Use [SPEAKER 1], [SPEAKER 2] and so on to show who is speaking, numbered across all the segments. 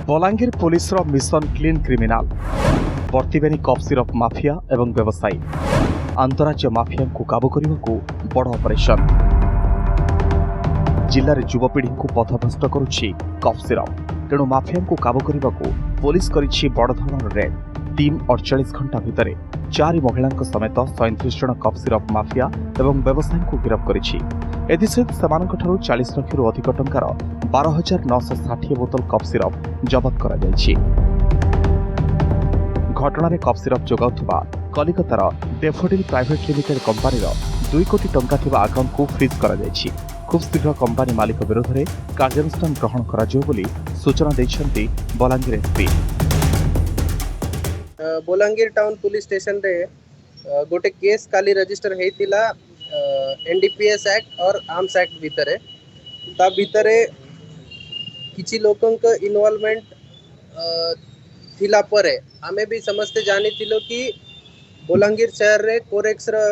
[SPEAKER 1] Balangir police mission clean criminal वर्तिबेनी cough syrup mafia एवं व्यवसायी अंतरराज्य माफिया को काबू करने को बड़ ऑपरेशन जिले में युवपीढ़ी को पथभ्रष्ट करुच्ची कफ सिरप तेणु माफिया को काबू करने को पुलिस करिछि बड़ धरणर रेड टीम 48 घंटा भितर 4 महिला समेत 37 जन कफ सिरप माफिया एवं व्यवसायी को गिरफ्त करिछि। एसहित सेमानंकठारु 40 लाख अधिक टंकार 12,960 बोतल कफ सिरप जबत करा जायछि। घटना कफ सिरप जोगाउथबा कलिकतार डेफोडिल प्राइवेट लिमिटेड कंपनी 2 कोटी टंका थिबा अकाउंट को फ्रीज करा जायछि। खूब शीघ्र कंपनी मालिक विरोध में कार्यानुष्ठान ग्रहण कराजियो बोली सूचना दैछन्ति Balangir SP.
[SPEAKER 2] Balangir town police station रे गोटे केस काली रजिस्टर हेतिला एनडीपीएस एक्ट और आर्म्स एक्ट भितरे ता भितरे किछि लोकंक इन्वॉल्वमेंट थिला परे आमे भी समझते जानी थिलो कि बलांगीर शहर रे कोरेक्स र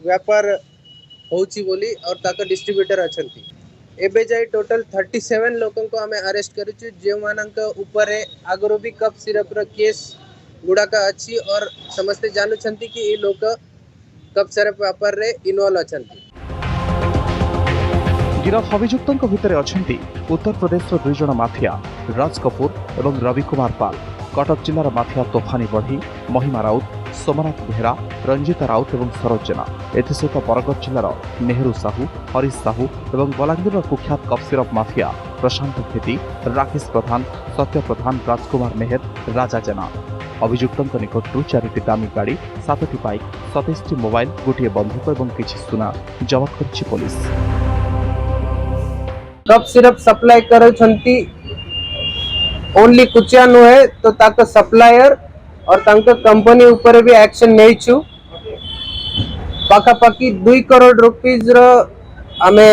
[SPEAKER 2] व्यापार होउची बोली और ताका डिस्ट्रीब्यूटर अछंती। एबे जाय टोटल 37 लोकन को हमें अरेस्ट करिछु जे मानक ऊपर आगरो भी कप सिरप र केस गुड़ाका अच्छी और समझते जानू छंती कि ये लोग कप सिरप व्यापार रे इन्वॉल्व अछंती।
[SPEAKER 1] गिरफ अभियुक्तों भितर अछंती उत्तर प्रदेश 2 जन माफिया राज कपूर एवं रवि कुमार पाल, कटक जिलार माफिया तोफानी बढ़ी, महिमा राउत, सोमनाथ बेहरा, रंजिता राउत एवं सरोज जेना। एसहित बरगढ़ जिलार नेहरू साहू, हरीश साहू एवं बलांगीर कुख्यात कफ सिरप माफिया प्रशांत खेती, राकेश प्रधान, सत्य प्रधान, राजकुमार मेहर, राजा जेना। अभियुक्तों निकटू 4टी दामी गाड़ी, 7टी बाइक, 27टी मोबाइल, गोटे बंधुक और किछि सुना जबत करछि पुलिस।
[SPEAKER 2] कप सिरप सप्लाई करछंती ओनली कुचिया नुहे तो ताका सप्लायर और तांका कंपनी ऊपर भी एक्शन नेइछु। पाखापाखी 2 करोड़ रुपीज रो आमे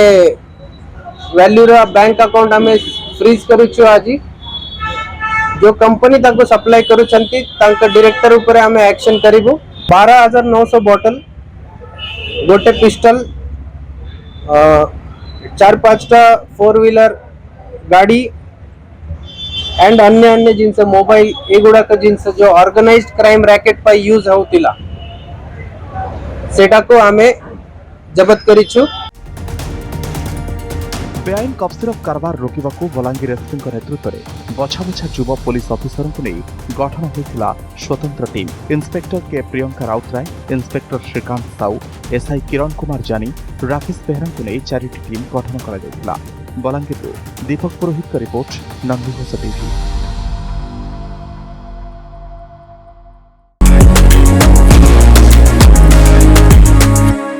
[SPEAKER 2] वैल्यू रो बैंक अकाउंट आमे फ्रीज करूछु। आज जो कंपनी ताको सप्लाई करूछंती तांका डायरेक्टर ऊपर आमे एक्शन करिबो। 12,900 बोतल, गोटे पिस्टल, 4-5टा 4 व्हीलर गाड़ी एंड अन्य जिनस मोबाइल एगुड़ाक जिनस जो ऑर्गेनाइज्ड क्राइम रैकेट पर यूज होतिला सेटा को आमे जब्त करिछु।
[SPEAKER 1] बेआईन कफ सिरप कारबार रोकवाक बलांगीर एसपी नेतृत्व में बछा बछा युव पुलिस अफिसर को नहीं गठन होता स्वतंत्र टीम। इंस्पेक्टर के प्रियंका राउतराय, इंस्पेक्टर श्रीकांत साहू, एसआई किरण कुमार जानी, राकेश बेहरा को नहीं 4टी टीम गठन कर बलांगीर दीपक पुरोहित का रिपोर्ट, नंदीघोष टीवी।